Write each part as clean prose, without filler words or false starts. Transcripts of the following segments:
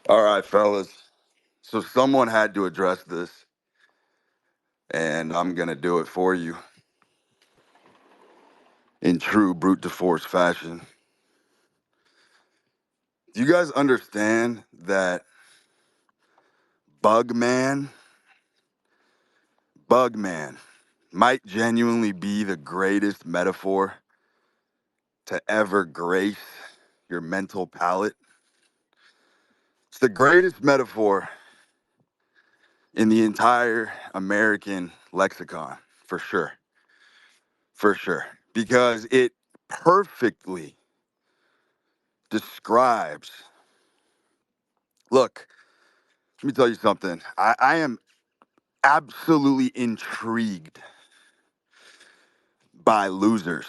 All right, fellas. So someone had to address this, and I'm going to do it for you in true brute de force fashion. Do you guys understand that Bugman, Bugman might genuinely be the greatest metaphor to ever grace your mental palate? It's the greatest metaphor in the entire American lexicon, for sure. For sure. Because it perfectly describes. Look, let me tell you something. I am absolutely intrigued by losers.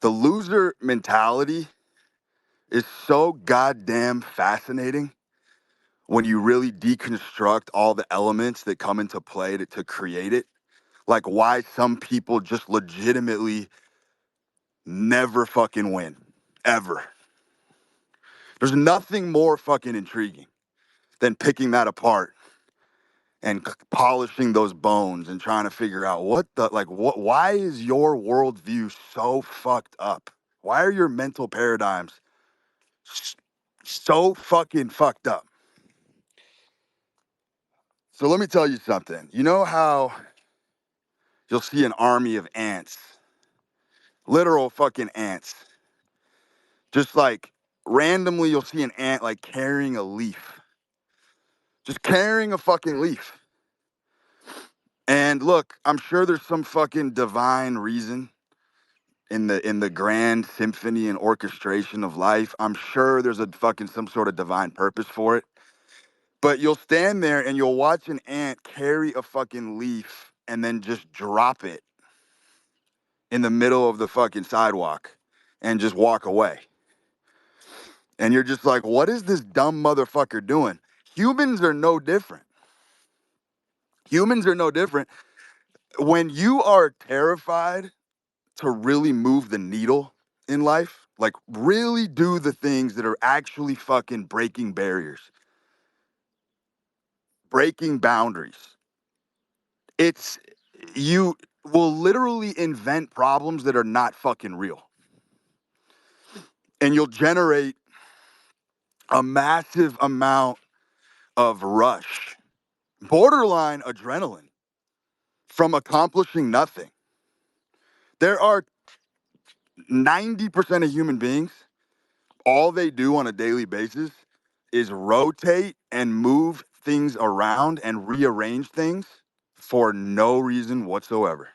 The loser mentality is so goddamn fascinating when you really deconstruct all the elements that come into play to create it. Like why some people just legitimately never fucking win, ever. There's nothing more fucking intriguing than picking that apart and polishing those bones and trying to figure out why is your worldview so fucked up? Why are your mental paradigms so fucking fucked up? So let me tell you something. You know how you'll see an army of ants, literal fucking ants, just like randomly you'll see an ant like carrying a leaf, just carrying a fucking leaf. And look, I'm sure there's some fucking divine reason in the grand symphony and orchestration of life. I'm sure there's a fucking some sort of divine purpose for it. But you'll stand there and you'll watch an ant carry a fucking leaf and then just drop it in the middle of the fucking sidewalk and just walk away. And you're just like, what is this dumb motherfucker doing? Humans are no different. Humans are no different. When you are terrified to really move the needle in life, like really do the things that are actually fucking breaking barriers, breaking boundaries. It's you will literally invent problems that are not fucking real. And you'll generate a massive amount of rush, borderline adrenaline from accomplishing nothing. There are 90% of human beings, all they do on a daily basis is rotate and move things around and rearrange things for no reason whatsoever.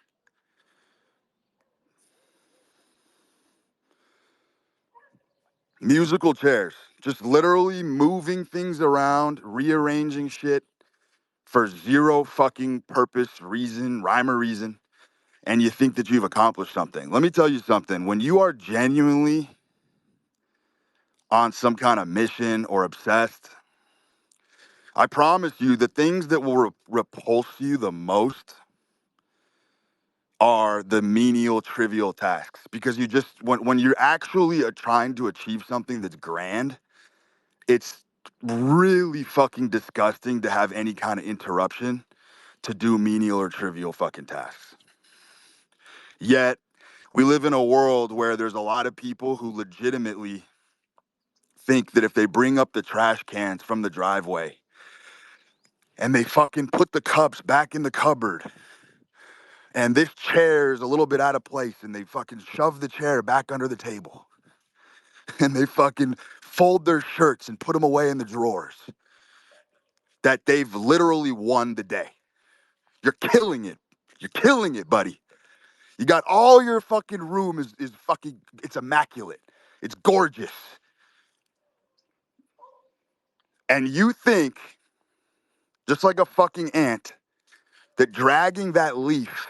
Musical chairs, just literally moving things around, rearranging shit for zero fucking purpose, reason, rhyme or reason, and you think that you've accomplished something. Let me tell you something. When you are genuinely on some kind of mission or obsessed, I promise you the things that will repulse you the most are the menial, trivial tasks. Because you just, when you're actually trying to achieve something that's grand, it's really fucking disgusting to have any kind of interruption to do menial or trivial fucking tasks. Yet, we live in a world where there's a lot of people who legitimately think that if they bring up the trash cans from the driveway and they fucking put the cups back in the cupboard and this chair is a little bit out of place and they fucking shove the chair back under the table and they fucking fold their shirts and put them away in the drawers, that they've literally won the day. You're killing it. You're killing it, buddy. You got all your fucking room is fucking, it's immaculate. It's gorgeous. And you think, just like a fucking ant, that dragging that leaf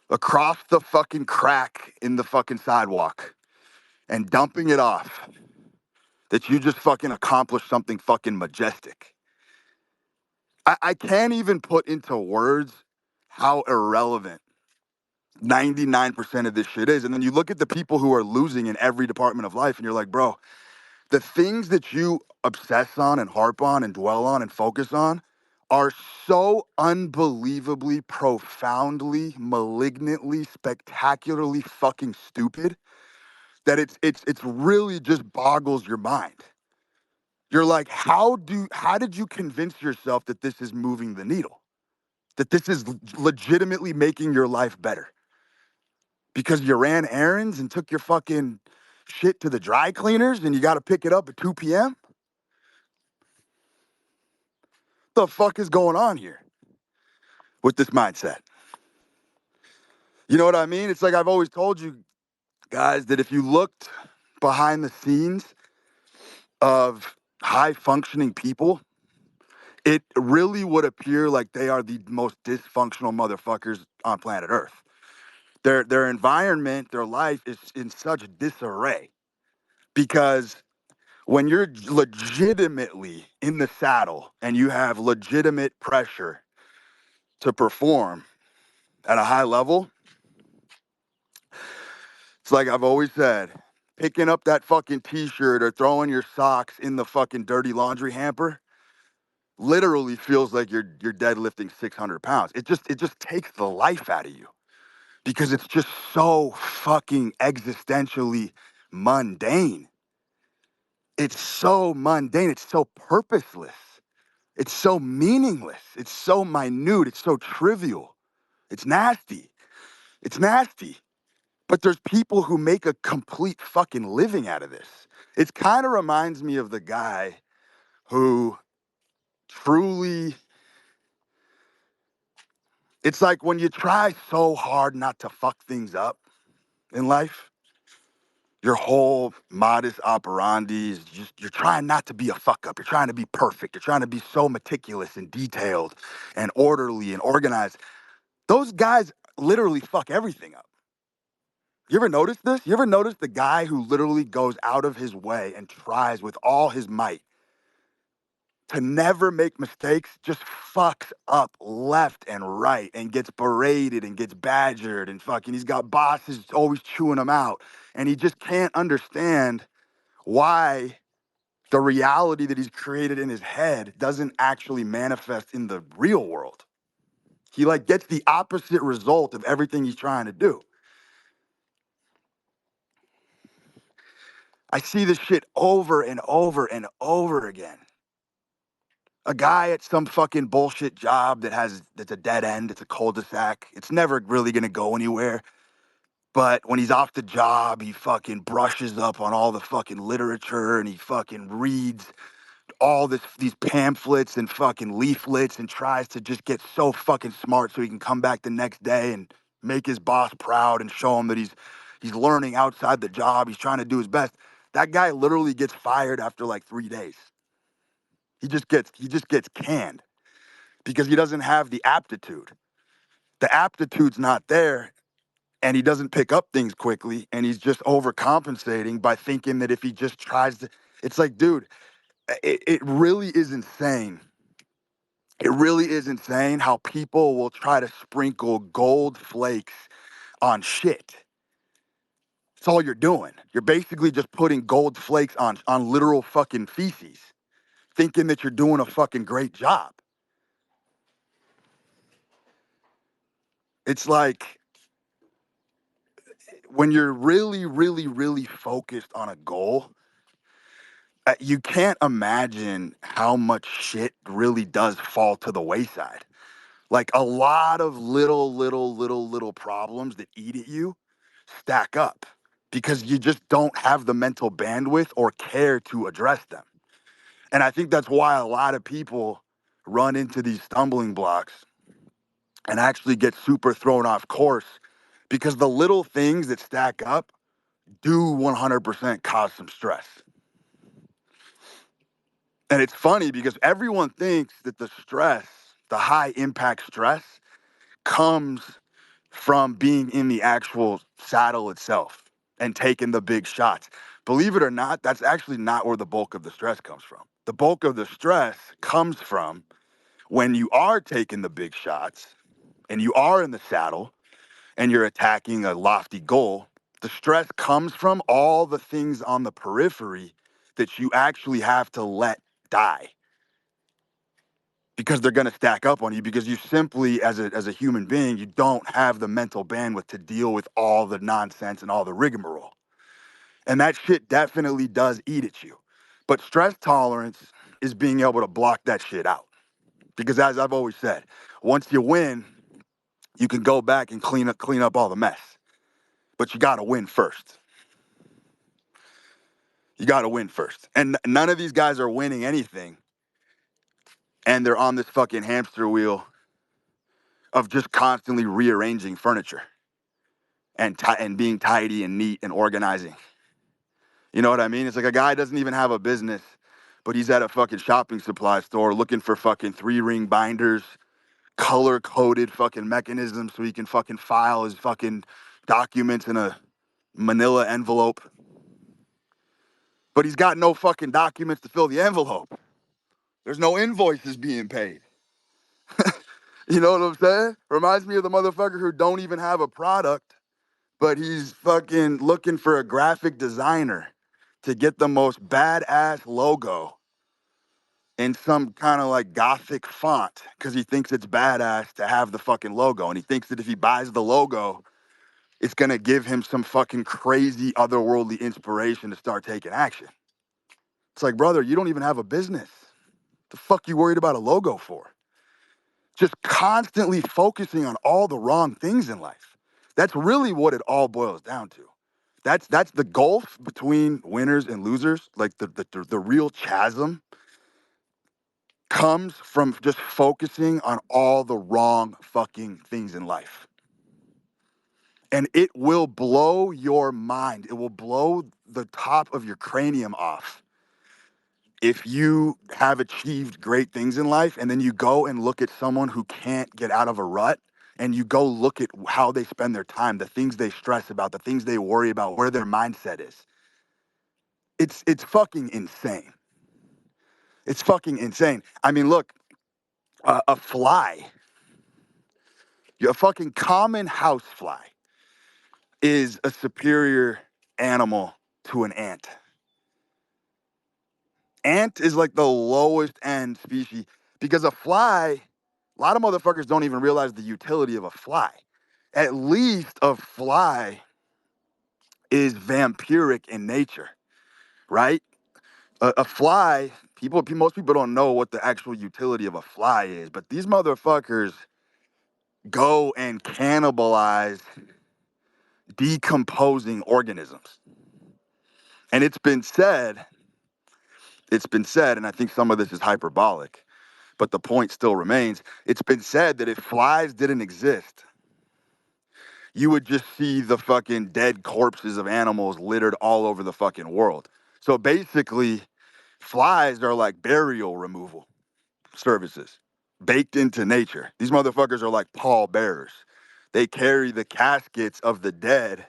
across the fucking crack in the fucking sidewalk and dumping it off, that you just fucking accomplished something fucking majestic. I can't even put into words how irrelevant 99% of this shit is. And then you look at the people who are losing in every department of life and you're like, bro, The things that you obsess on and harp on and dwell on and focus on are so unbelievably, profoundly, malignantly, spectacularly fucking stupid that it's really just boggles your mind. You're like, how did you convince yourself that this is moving the needle? That this is legitimately making your life better? Because you ran errands and took your fucking shit to the dry cleaners and you got to pick it up at 2 p.m.? The fuck is going on here with this mindset? You know what I mean? It's like I've always told you guys that if you looked behind the scenes of high functioning people, it really would appear like they are the most dysfunctional motherfuckers on planet Earth. Their environment, their life is in such disarray because when you're legitimately in the saddle and you have legitimate pressure to perform at a high level, it's like I've always said, picking up that fucking t-shirt or throwing your socks in the fucking dirty laundry hamper literally feels like you're deadlifting 600 pounds. It just takes the life out of you because it's just so fucking existentially mundane. It's so mundane. It's so purposeless. It's so meaningless. It's so minute. It's so trivial. It's nasty. It's nasty. But there's people who make a complete fucking living out of this. It kind of reminds me of the guy who truly, it's like when you try so hard not to fuck things up in life, your whole modus operandi is just, you're trying not to be a fuck up. You're trying to be perfect. You're trying to be so meticulous and detailed and orderly and organized. Those guys literally fuck everything up. You ever notice this? You ever notice the guy who literally goes out of his way and tries with all his might to never make mistakes, just fucks up left and right and gets berated and gets badgered and fucking he's got bosses always chewing him out. And he just can't understand why the reality that he's created in his head doesn't actually manifest in the real world. He like gets the opposite result of everything he's trying to do. I see this shit over and over and over again. A guy at some fucking bullshit job that's a dead end, it's a cul-de-sac. It's never really gonna go anywhere. But when he's off the job, he fucking brushes up on all the fucking literature and he fucking reads all these pamphlets and fucking leaflets and tries to just get so fucking smart so he can come back the next day and make his boss proud and show him that he's learning outside the job. He's trying to do his best. That guy literally gets fired after like 3 days. He just gets canned because he doesn't have the aptitude. The aptitude's not there and he doesn't pick up things quickly and he's just overcompensating by thinking that if he just tries to, it's like, dude, it really is insane. It really is insane how people will try to sprinkle gold flakes on shit. That's all you're doing. You're basically just putting gold flakes on literal fucking feces, thinking that you're doing a fucking great job. It's like when you're really, really, really focused on a goal, you can't imagine how much shit really does fall to the wayside. Like a lot of little problems that eat at you stack up because you just don't have the mental bandwidth or care to address them. And I think that's why a lot of people run into these stumbling blocks and actually get super thrown off course because the little things that stack up do 100% cause some stress. And it's funny because everyone thinks that the stress, the high impact stress, comes from being in the actual saddle itself and taking the big shots. Believe it or not, that's actually not where the bulk of the stress comes from. The bulk of the stress comes from when you are taking the big shots and you are in the saddle and you're attacking a lofty goal. The stress comes from all the things on the periphery that you actually have to let die because they're going to stack up on you because you simply, as a human being, you don't have the mental bandwidth to deal with all the nonsense and all the rigmarole. And that shit definitely does eat at you. But stress tolerance is being able to block that shit out. Because as I've always said, once you win, you can go back and clean up all the mess. But you got to win first. You got to win first. And none of these guys are winning anything. And they're on this fucking hamster wheel of just constantly rearranging furniture and being tidy and neat and organizing. You know what I mean? It's like a guy doesn't even have a business, but he's at a fucking shopping supply store looking for fucking 3-ring binders, color-coded fucking mechanisms so he can fucking file his fucking documents in a manila envelope. But he's got no fucking documents to fill the envelope. There's no invoices being paid. You know what I'm saying? Reminds me of the motherfucker who don't even have a product, but he's fucking looking for a graphic designer to get the most badass logo in some kind of like gothic font because he thinks it's badass to have the fucking logo. And he thinks that if he buys the logo, it's going to give him some fucking crazy otherworldly inspiration to start taking action. It's like, brother, you don't even have a business. The fuck you worried about a logo for? Just constantly focusing on all the wrong things in life. That's really what it all boils down to. That's the gulf between winners and losers. Like the real chasm comes from just focusing on all the wrong fucking things in life. And it will blow your mind. It will blow the top of your cranium off if you have achieved great things in life and then you go and look at someone who can't get out of a rut and you go look at how they spend their time, the things they stress about, the things they worry about, where their mindset is. It's fucking insane. It's fucking insane. I mean, look, a fly, a fucking common house fly is a superior animal to an ant. Ant is like the lowest end species because a fly, a lot of motherfuckers don't even realize the utility of a fly. At least a fly is vampiric in nature, right? A fly, most people don't know what the actual utility of a fly is, but these motherfuckers go and cannibalize decomposing organisms. And it's been said, and I think some of this is hyperbolic, but the point still remains. It's been said that if flies didn't exist, you would just see the fucking dead corpses of animals littered all over the fucking world. So basically, flies are like burial removal services baked into nature. These motherfuckers are like pallbearers. They carry the caskets of the dead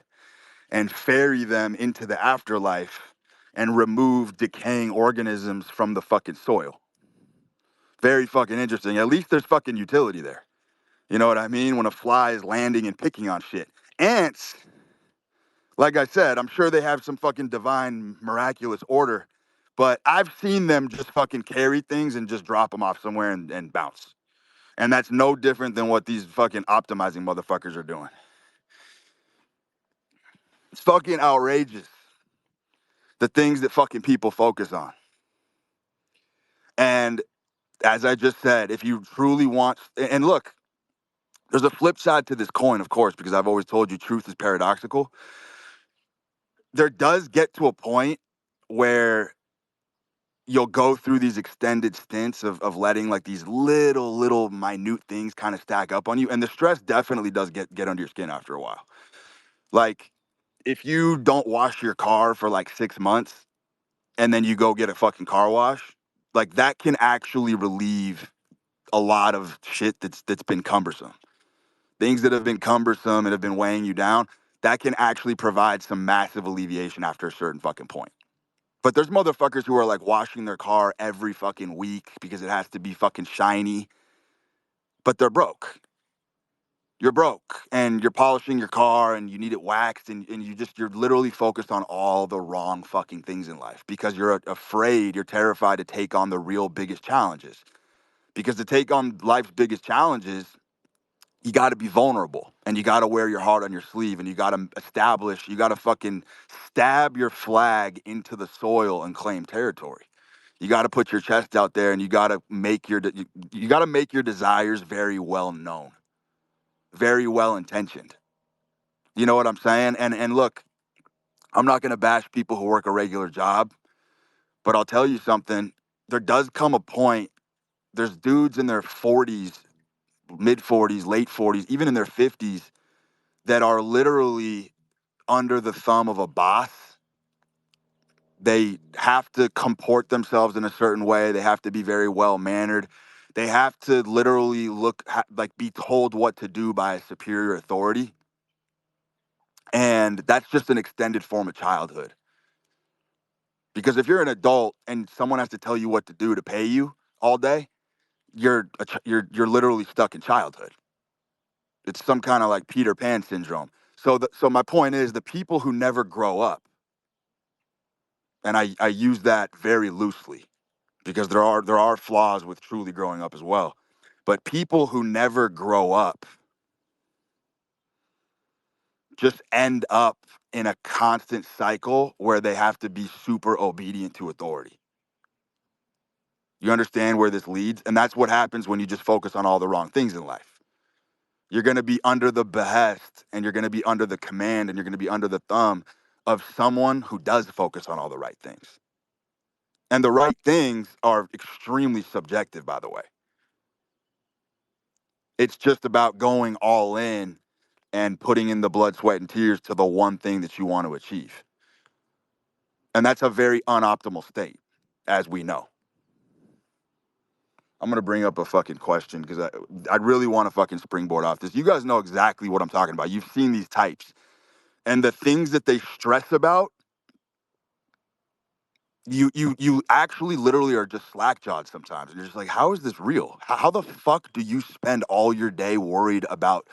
and ferry them into the afterlife and remove decaying organisms from the fucking soil. Very fucking interesting. At least there's fucking utility there. You know what I mean? When a fly is landing and picking on shit. Ants, like I said, I'm sure they have some fucking divine, miraculous order, but I've seen them just fucking carry things and just drop them off somewhere and bounce. And that's no different than what these fucking optimizing motherfuckers are doing. It's fucking outrageous. The things that fucking people focus on. And as I just said, if you truly want, and look, there's a flip side to this coin, of course, because I've always told you truth is paradoxical. There does get to a point where you'll go through these extended stints of letting like these little minute things kind of stack up on you. And the stress definitely does get under your skin after a while. Like if you don't wash your car for like 6 months and then you go get a fucking car wash, like that can actually relieve a lot of shit that's been cumbersome. Things that have been cumbersome and have been weighing you down, that can actually provide some massive alleviation after a certain fucking point. But there's motherfuckers who are like washing their car every fucking week because it has to be fucking shiny, but they're broke. you're broke and you're polishing your car and you need it waxed and you're literally focused on all the wrong fucking things in life because you're afraid, you're terrified to take on the real biggest challenges. Because to take on life's biggest challenges, you got to be vulnerable and you got to wear your heart on your sleeve and you got to you got to fucking stab your flag into the soil and claim territory. You got to put your chest out there and you got to make you got to make your desires very well known, very well intentioned. You know what I'm saying? And look, I'm not going to bash people who work a regular job, but I'll tell you something. There does come a point, there's dudes in their 40s, mid 40s, late 40s, even in their 50s that are literally under the thumb of a boss. They have to comport themselves in a certain way. They have to be very well mannered. They have to literally like be told what to do by a superior authority. And that's just an extended form of childhood. Because if you're an adult and someone has to tell you what to do to pay you all day, you're literally stuck in childhood. It's some kind of like Peter Pan syndrome. So my point is the people who never grow up, and I use that very loosely because there are flaws with truly growing up as well. But people who never grow up just end up in a constant cycle where they have to be super obedient to authority. You understand where this leads? And that's what happens when you just focus on all the wrong things in life. You're going to be under the behest and you're going to be under the command and you're going to be under the thumb of someone who does focus on all the right things. And the right things are extremely subjective, by the way. It's just about going all in and putting in the blood, sweat, and tears to the one thing that you want to achieve. And that's a very unoptimal state, as we know. I'm going to bring up a fucking question because I really want to fucking springboard off this. You guys know exactly what I'm talking about. You've seen these types. And the things that they stress about, you actually literally are just slack-jawed sometimes. And you're just like, how is this real? How the fuck do you spend all your day worried about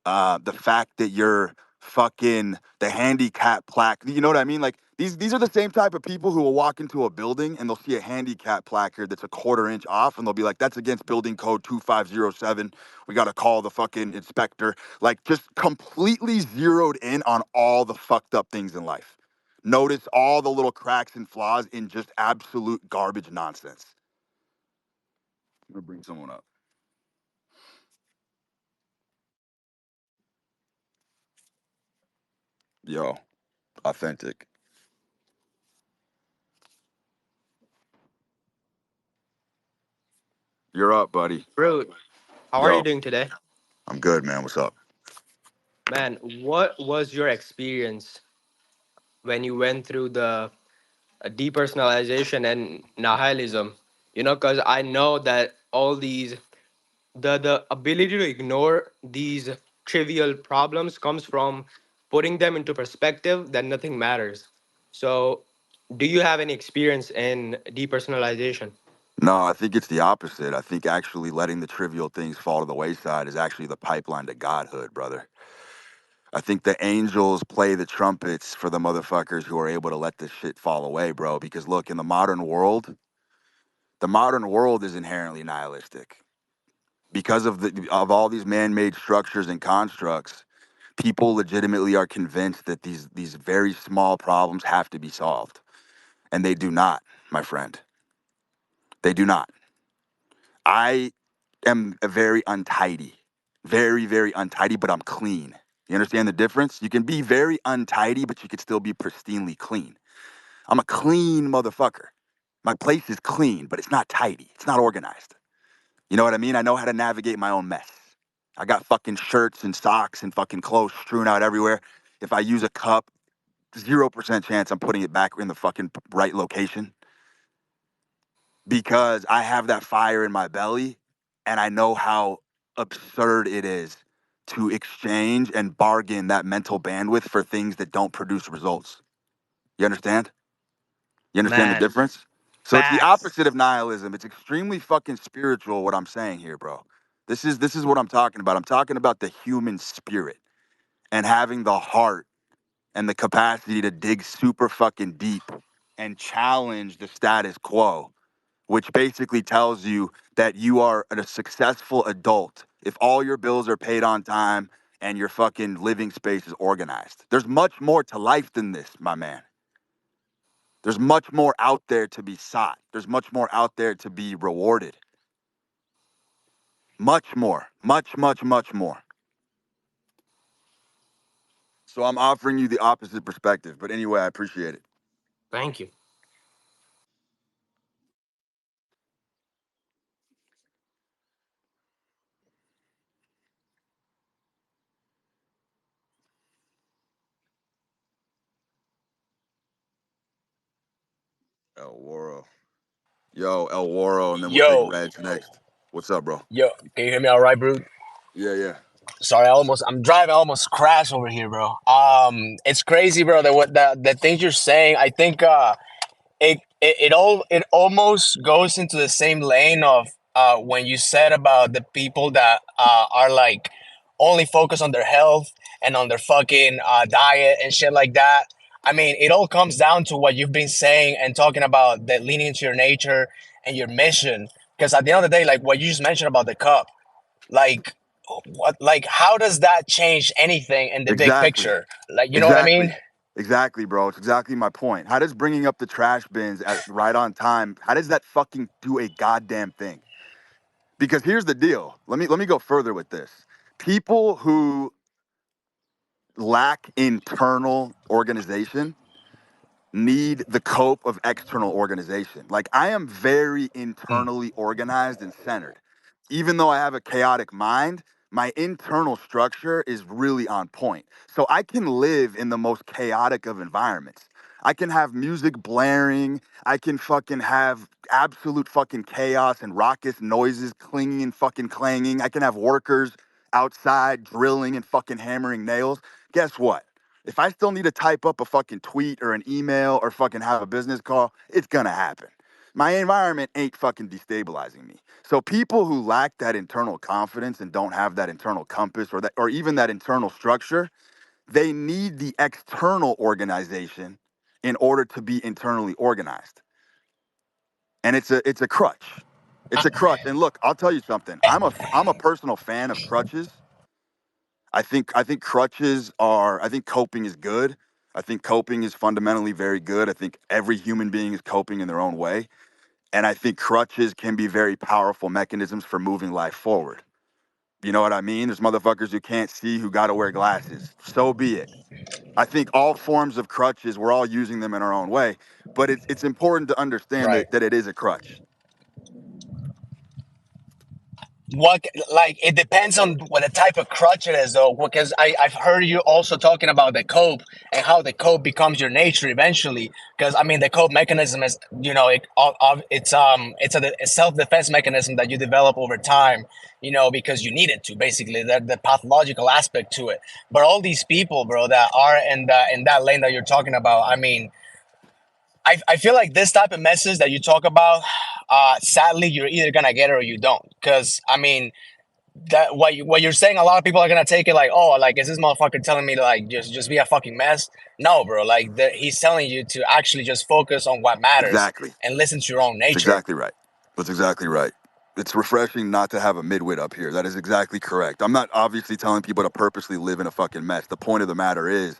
the fact that you're fucking the handicap plaque? You know what I mean? Like these are the same type of people who will walk into a building and they'll see a handicap placard that's a quarter inch off and they'll be like, that's against building code 2507. We got to call the fucking inspector. Like just completely zeroed in on all the fucked up things in life. Notice all the little cracks and flaws in just absolute garbage nonsense. I'm gonna bring someone up. Yo, authentic. You're up, buddy. Bro, how are you Yo, doing today? I'm good, man. What's up? Man, what was your experience when you went through the depersonalization and nihilism? Because I know that all these, the ability to ignore these trivial problems comes from putting them into perspective that nothing matters. So, do you have any experience in depersonalization? No, I think it's the opposite. I think actually letting the trivial things fall to the wayside is actually the pipeline to godhood, brother. I think the angels play the trumpets for the motherfuckers who are able to let this shit fall away, bro. Because look, in the modern world is inherently nihilistic. Because of all these man-made structures and constructs, people legitimately are convinced that these very small problems have to be solved. And they do not, my friend. They do not. I am a very untidy, very, very untidy, but I'm clean. You understand the difference? You can be very untidy, but you can still be pristinely clean. I'm a clean motherfucker. My place is clean, but it's not tidy. It's not organized. You know what I mean? I know how to navigate my own mess. I got fucking shirts and socks and fucking clothes strewn out everywhere. If I use a cup, 0% chance I'm putting it back in the fucking right location because I have that fire in my belly and I know how absurd it is to exchange and bargain that mental bandwidth for things that don't produce results. You understand? You understand the Man, difference? So it's the facts. opposite of nihilism. It's extremely fucking spiritual what I'm saying here, bro. This is what I'm talking about. I'm talking about the human spirit and having the heart and the capacity to dig super fucking deep and challenge the status quo, which basically tells you that you are a successful adult if all your bills are paid on time and your fucking living space is organized. There's much more to life than this, my man. There's much more out there to be sought. There's much more out there to be rewarded. Much more. Much, much, much more. So I'm offering you the opposite perspective. But anyway, I appreciate it. Thank you. El Waro. Yo, El Waro, and then we'll take Yo, Reds next. What's up, bro? yo, can you hear me all right, bro? Yeah, yeah. Sorry, I'm driving, I almost crashed over here, bro. It's crazy, bro. That what the things you're saying, I think, it almost goes into the same lane of when you said about the people that are like only focused on their health and on their fucking diet and shit like that. I mean, it all comes down to what you've been saying and talking about the leaning into your nature and your mission. Because at the end of the day, like what you just mentioned about the cup, like what, like how does that change anything in the big Exactly. picture? Like, you know what I Exactly. mean? Exactly, bro. It's exactly my point. How does bringing up the trash bins at right on time, how does that fucking do a goddamn thing? Because here's the deal. Let me go further with this. People who lack internal organization need the cope of external organization. Like I am very Mm, internally organized and centered. Even though I have a chaotic mind, my internal structure is really on point. So I can live in the most chaotic of environments. I can have music blaring. I can fucking have absolute fucking chaos and raucous noises clinging and fucking clanging. I can have workers outside drilling and fucking hammering nails. Guess what? If I still need to type up a fucking tweet or an email or fucking have a business call, it's gonna happen. My environment ain't fucking destabilizing me. So people who lack that internal confidence and don't have that internal compass or even that internal structure, they need the external organization in order to be internally organized. And it's a crutch. It's a crutch. And look, I'll tell you something. I'm a personal fan of crutches. I think crutches are I think coping is good. I think coping is fundamentally very good. I think every human being is coping in their own way. And I think crutches can be very powerful mechanisms for moving life forward. You know what I mean? There's motherfuckers who can't see who got to wear glasses. So be it. I think all forms of crutches, we're all using them in our own way, but it's important to understand right. that it is a crutch. What, like it depends on what the type of crutch it is though, because I've heard you also talking about the cope and how the cope becomes your nature eventually. Because I mean the cope mechanism is, you know, it's a self-defense mechanism that you develop over time, you know, because you need it to, basically the pathological aspect to it. But all these people, bro, that are in that lane that you're talking about, I mean, I feel like this type of message that you talk about, sadly you're either gonna get it or you don't. Because I mean, that what you're saying, a lot of people are gonna take it like, oh, like is this motherfucker telling me to like just be a fucking mess? No, bro. Like he's telling you to actually just focus on what matters Exactly. and listen to your own That's nature. exactly right. That's exactly right. It's refreshing not to have a midwit up here. That is exactly correct. I'm not obviously telling people to purposely live in a fucking mess. The point of the matter is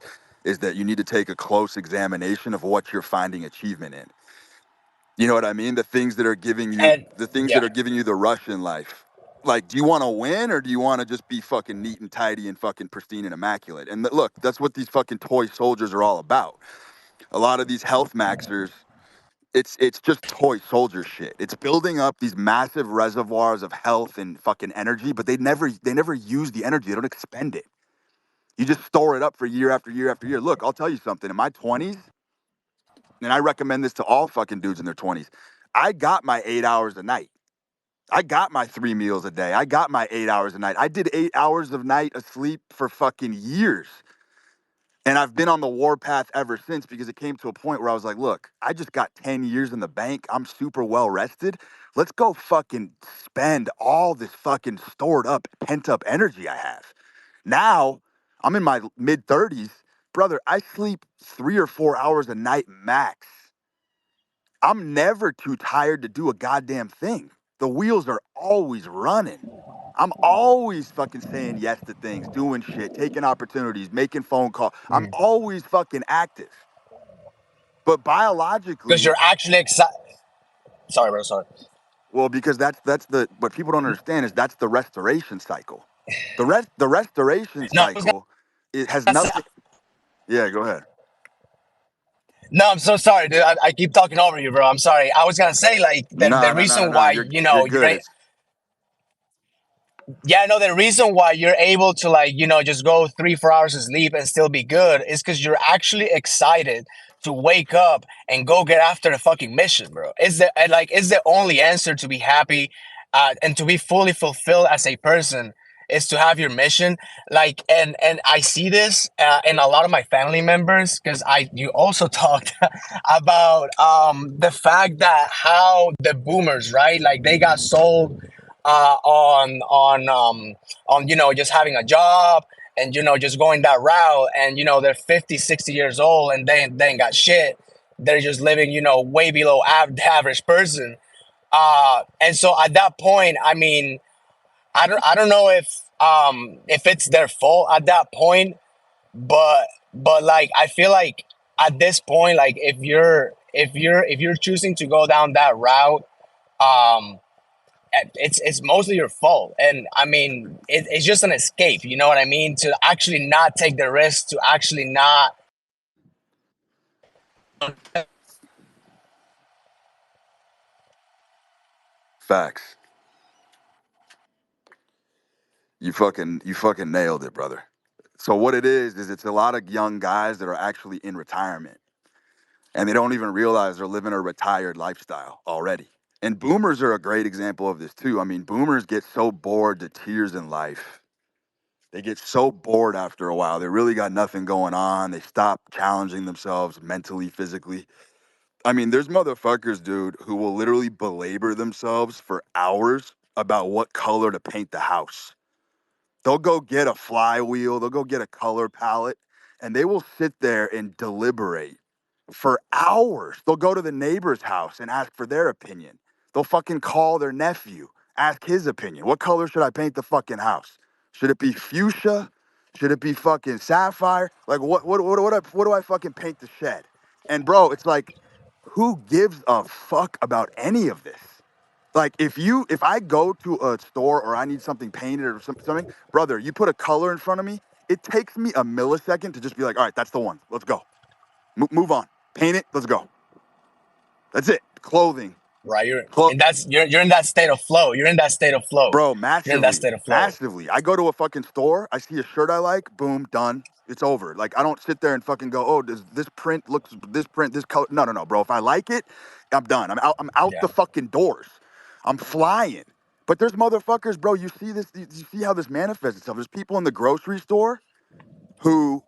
that you need to take a close examination of what you're finding achievement in. You know what I mean? And The things that yeah, are giving you the rush in life. Like, do you want to win or do you want to just be fucking neat and tidy and fucking pristine and immaculate? And look, that's what these fucking toy soldiers are all about. A lot of these health maxers, it's just toy soldier shit. It's building up these massive reservoirs of health and fucking energy, but they never use the energy. They don't expend it. You just store it up for year after year after year. Look, I'll tell you something. In my 20s, and I recommend this to all fucking dudes in their 20s, I got my 8 hours a night. I got my 3 meals a day. I got my 8 hours a night. I did 8 hours of night of sleep for fucking years. And I've been on the warpath ever since because it came to a point where I was like, look, I just got 10 years in the bank. I'm super well rested. Let's go fucking spend all this fucking stored up, pent up energy I have. Now I'm in my mid 30s. Brother, I sleep 3 or 4 hours a night max. I'm never too tired to do a goddamn thing. The wheels are always running. I'm always fucking saying yes to things, doing shit, taking opportunities, making phone calls. I'm always fucking active. But Because biologically, you're actually excited. Sorry, bro. Sorry. well, because that's the what people don't understand is that's the restoration cycle. The restoration No, I was cycle, it has gonna say. nothing. Yeah, go ahead. No, I'm so sorry, dude. I keep talking over you, bro. I'm sorry. I was gonna say like the No, no, no, no, reason no. why You're good. It's yeah, no, the reason why you're able to like, just go 3, 4 hours of sleep and still be good is because you're actually excited to wake up and go get after the fucking mission, bro. It's the only answer to be happy, and to be fully fulfilled as a person is to have your mission. Like, and I see this in a lot of my family members because I you also talked about the fact that how the boomers, right? Like they got sold on just having a job and just going that route, and they're 50, 60 years old and they ain't got shit. They're just living way below the average person. And so at that point, I mean, I don't know if it's their fault at that point, but like I feel like at this point, like if you're choosing to go down that route, um it's mostly your fault. And I mean, it's just an escape, you know what I mean, to actually not take the risk, to actually not. facts. You fucking nailed it, brother. So what it is it's a lot of young guys that are actually in retirement and they don't even realize they're living a retired lifestyle already. And boomers are a great example of this too. I mean, boomers get so bored to tears in life. They get so bored after a while. They really got nothing going on. They stop challenging themselves mentally, physically. I mean, there's motherfuckers, dude, who will literally belabor themselves for hours about what color to paint the house. They'll go get a flywheel, they'll go get a color palette, and they will sit there and deliberate for hours. They'll go to the neighbor's house and ask for their opinion. They'll fucking call their nephew, ask his opinion. What color should I paint the fucking house? Should it be fuchsia? Should it be fucking sapphire? Like what do I fucking paint the shed? And bro, it's like, who gives a fuck about any of this? Like if I go to a store or I need something painted or something, brother, you put a color in front of me, it takes me a millisecond to just be like, all right, that's the one. Let's go. Move on. Paint it. Let's go. That's it. Clothing. Right, you're Clo- and that's you're in that state of flow. You're in that state of flow. Bro, You're in that massively. state of flow. Massively. I go to a fucking store, I see a shirt I like, boom, done. It's over. Like I don't sit there and fucking go, oh, does this print looks this print, this color. No, no, no, bro. If I like it, I'm done. I'm out Yeah. the fucking doors. I'm flying. But there's motherfuckers, bro. You see this, you see how this manifests itself. There's people in the grocery store who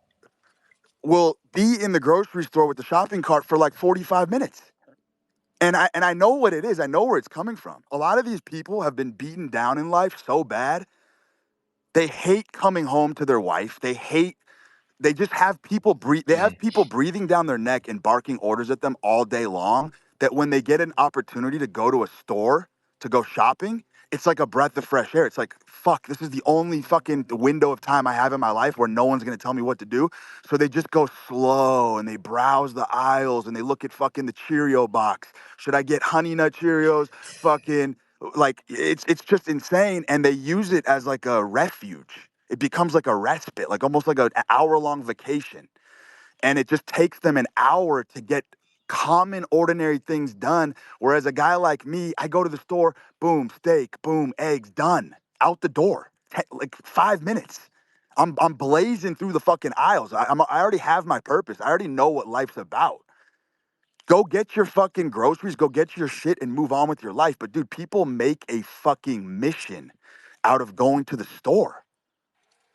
will be in the grocery store with the shopping cart for like 45 minutes. And I know what it is. I know where it's coming from. A lot of these people have been beaten down in life so bad. They hate coming home to their wife. They just have people breathe. They have people breathing down their neck and barking orders at them all day long. That when they get an opportunity to go to a store to go shopping, it's like a breath of fresh air. It's like, fuck, this is the only fucking window of time I have in my life where no one's gonna tell me what to do. So they just go slow and they browse the aisles and they look at fucking the Cheerio box. Should I get Honey Nut Cheerios? Fucking like it's just insane. And they use it as like a refuge. It becomes like a respite, like almost like an hour-long vacation. And it just takes them an hour to get common, ordinary things done. Whereas a guy like me, I go to the store, boom, steak, boom, eggs, done, out the door, like 5 minutes. I'm blazing through the fucking aisles. I already have my purpose. I already know what life's about. Go get your fucking groceries, go get your shit and move on with your life. But dude, people make a fucking mission out of going to the store.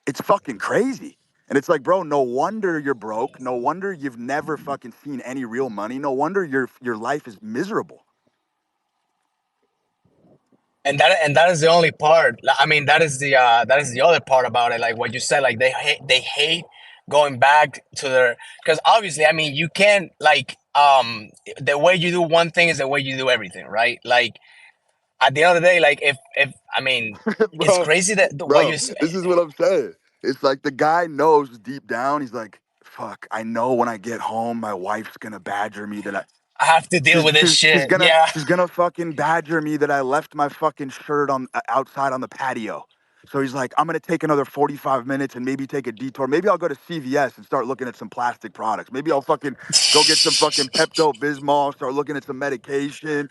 It's fucking crazy. And it's like, bro, no wonder you're broke. No wonder you've never fucking seen any real money. No wonder your life is miserable. And that is the only part. I mean, that is the other part about it. Like what you said, like they hate going back to their, because obviously, I mean, you can't like the way you do one thing is the way you do everything, right? Like at the end of the day, like if I mean, it's bro, crazy that what bro, you say. this is what I'm saying. It's like the guy knows deep down, he's like, fuck, I know when I get home, my wife's gonna badger me that I have to deal She's with this she's she's shit. gonna Yeah. she's gonna fucking badger me that I left my fucking shirt on outside on the patio. So he's like, I'm gonna take another 45 minutes and maybe take a detour. Maybe I'll go to CVS and start looking at some plastic products. Maybe I'll fucking go get some fucking Pepto Bismol, start looking at some medication.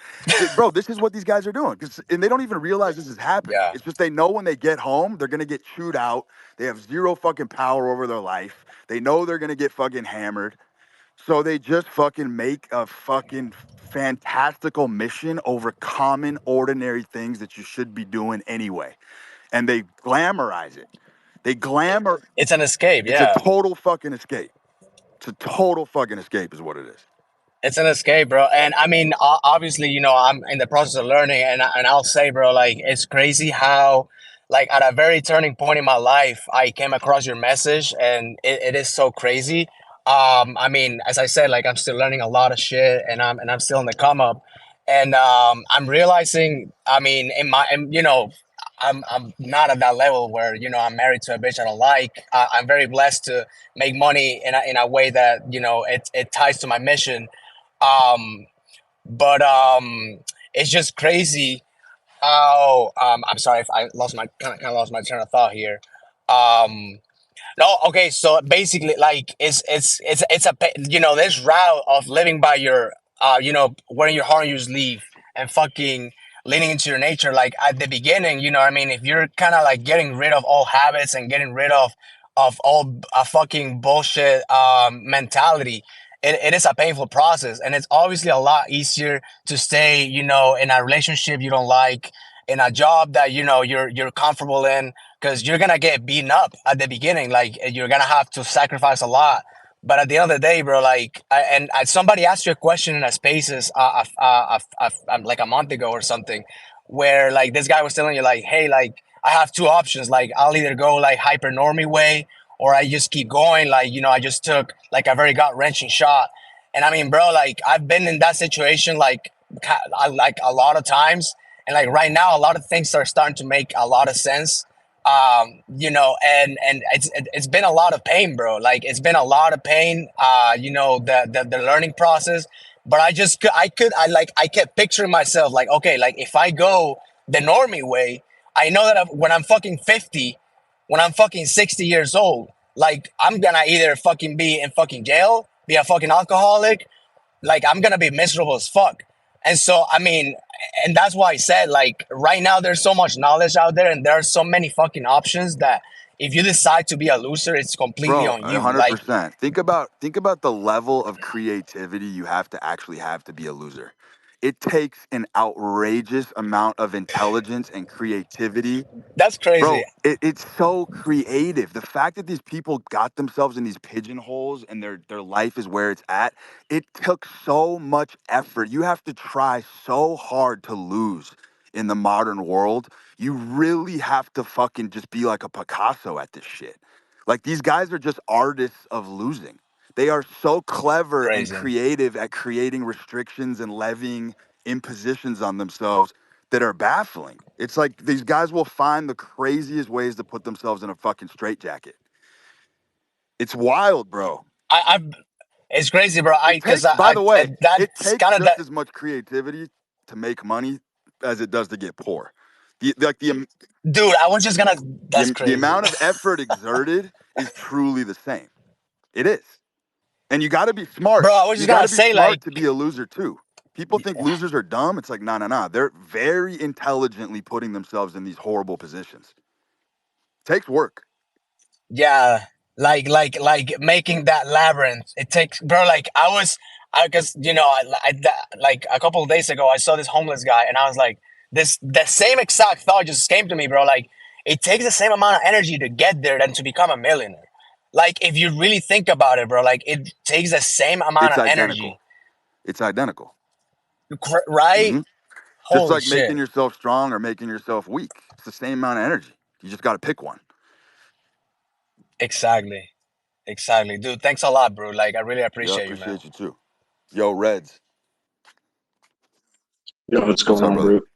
Bro, this is what these guys are doing. And they don't even realize this is happening. Yeah. It's just they know when they get home, they're gonna get chewed out. They have zero fucking power over their life. They know they're gonna get fucking hammered. So they just fucking make a fucking fantastical mission over common, ordinary things that you should be doing anyway. And they glamorize it. They glamour. It's an escape. It's a Yeah. total fucking escape. It's a total fucking escape, is what it is. It's an escape, bro. And I mean, obviously, I'm in the process of learning, and I'll say, bro, like it's crazy how, like, at a very turning point in my life, I came across your message, and it is so crazy. I mean, as I said, like I'm still learning a lot of shit, and I'm still in the come up, and I'm realizing, I mean, I'm not at that level where I'm married to a bitch I don't like. I'm very blessed to make money in a way that it ties to my mission. um, but it's just crazy how I'm sorry if I lost my kind of lost my train of thought here. Um, no, okay. So basically, like, it's this route of living by your wearing your heart on your sleeve and fucking leaning into your nature. Like at the beginning, what I mean, if you're kind of like getting rid of all habits and getting rid of all a fucking bullshit mentality. It is a painful process, and it's obviously a lot easier to stay, in a relationship you don't like, in a job that you're comfortable in, because you're gonna get beaten up at the beginning. Like you're gonna have to sacrifice a lot. But at the end of the day, bro, like, somebody asked you a question in a spaces, like a month ago or something, where like this guy was telling you like, hey, like I have two options. Like I'll either go like hyper normie way, or I just keep going. Like I just took like a very gut wrenching shot. And I mean, bro, like I've been in that situation like a lot of times, and like right now, a lot of things are starting to make a lot of sense. And it's been a lot of pain, bro. Like it's been a lot of pain. The learning process. But I kept picturing myself like, okay, like if I go the normie way, I know that when I'm fucking 50, when I'm fucking 60 years old, like I'm gonna either fucking be in fucking jail, be a fucking alcoholic, like I'm gonna be miserable as fuck. And so I mean, and that's why I said, like, right now there's so much knowledge out there, and there are so many fucking options that if you decide to be a loser, it's completely Bro, on you. Like, 100%. Think about the level of creativity you have to actually have to be a loser. It takes an outrageous amount of intelligence and creativity. that's crazy. Bro, it's so creative. The fact that these people got themselves in these pigeonholes and their life is where it's at, it took so much effort. You have to try so hard to lose in the modern world. You really have to fucking just be like a Picasso at this shit. Like these guys are just artists of losing. They are so clever and Crazy. creative at creating restrictions and levying impositions on themselves that are baffling. It's like these guys will find the craziest ways to put themselves in a fucking straitjacket. It's wild, bro. I've It's crazy, bro. It Because takes, by the way, it that's takes kind of just that, as much creativity to make money as it does to get poor. The dude. I was just gonna. That's the crazy. amount of effort exerted is truly the same. It is. And you got to be smart. Bro, I was You just got gonna to be say, smart like, to be a loser too. People think losers are dumb. It's like, no, no, no. They're very intelligently putting themselves in these horrible positions. Takes work. yeah, like making that labyrinth. It takes, bro. Like I guess like a couple of days ago, I saw this homeless guy, and I was like, the same exact thought just came to me, bro. Like it takes the same amount of energy to get there than to become a millionaire. Like if you really think about it, bro, like it takes the same amount It's of energy, identical. It's identical. right? Hmm. Just Holy like shit. making yourself strong or making yourself weak. It's the same amount of energy. You just got to pick one. Exactly. Exactly. Dude, thanks a lot, bro. Like I really Yeah, I appreciate you, man. appreciate you too. Yo, Reds. You know what's What's going up, on, brother? Root?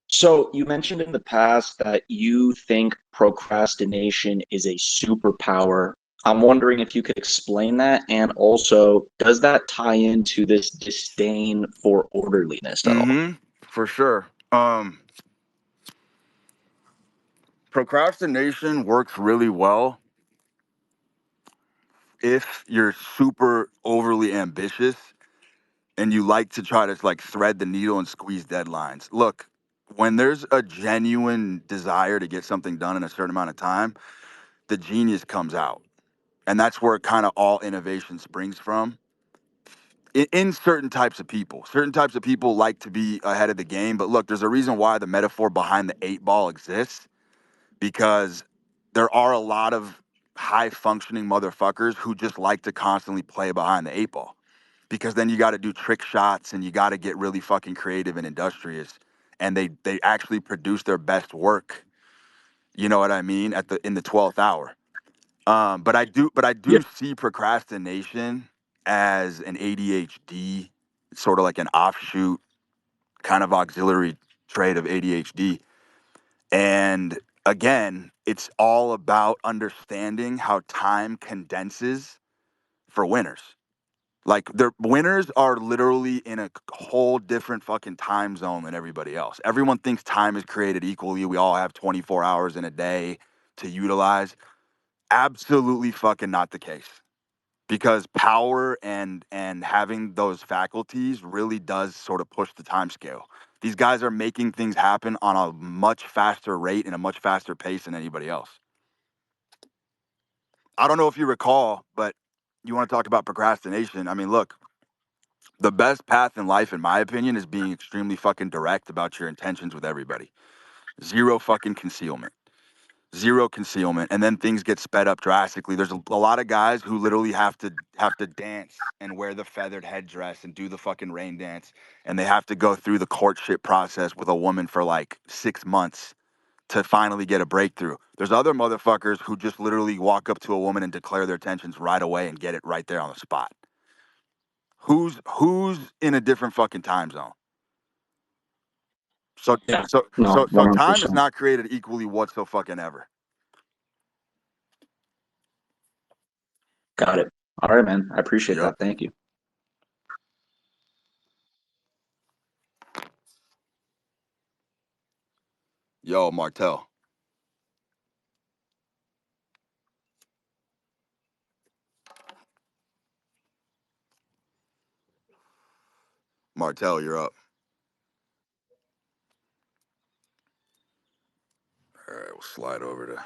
So you mentioned in the past that you think procrastination is a superpower. I'm wondering if you could explain that, and also, does that tie into this disdain for orderliness at all? Mm-hmm. For sure. Procrastination works really well if you're super overly ambitious and you like to try to like thread the needle and squeeze deadlines. Look, when there's a genuine desire to get something done in a certain amount of time, the genius comes out. And that's where kind of all innovation springs from. In certain types of people. Certain types of people like to be ahead of the game. But look, there's a reason why the metaphor behind the 8 ball exists, because there are a lot of high functioning motherfuckers who just like to constantly play behind the 8 ball, because then you got to do trick shots and you got to get really fucking creative and industrious, and they actually produce their best work, you know what I mean, at the in the 12th hour. But I do Yeah, see procrastination as an ADHD, sort of like an offshoot kind of auxiliary trait of ADHD. And again, it's all about understanding how time condenses for winners. Like their winners are literally in a whole different fucking time zone than everybody else. Everyone thinks time is created equally. We all have 24 hours in a day to utilize. Absolutely fucking not the case. Because power and having those faculties really does sort of push the time scale. These guys are making things happen on a much faster rate and a much faster pace than anybody else. I don't know if you recall, but you want to talk about procrastination. I mean, look, the best path in life, in my opinion, is being extremely fucking direct about your intentions with everybody. Zero fucking concealment. Zero concealment, and then things get sped up drastically. There's a lot of guys who literally have to dance and wear the feathered headdress and do the fucking rain dance, and they have to go through the courtship process with a woman for like 6 months to finally get a breakthrough. There's other motherfuckers who just literally walk up to a woman and declare their intentions right away and get it right there on the spot. Who's in a different fucking time zone? So yeah, so no, so so time is 100%. not created equally whatso fucking ever. Got it. All right, man. I appreciate Yep. that. Thank you. Yo, Martel. Martel, you're up. All right, we'll slide over to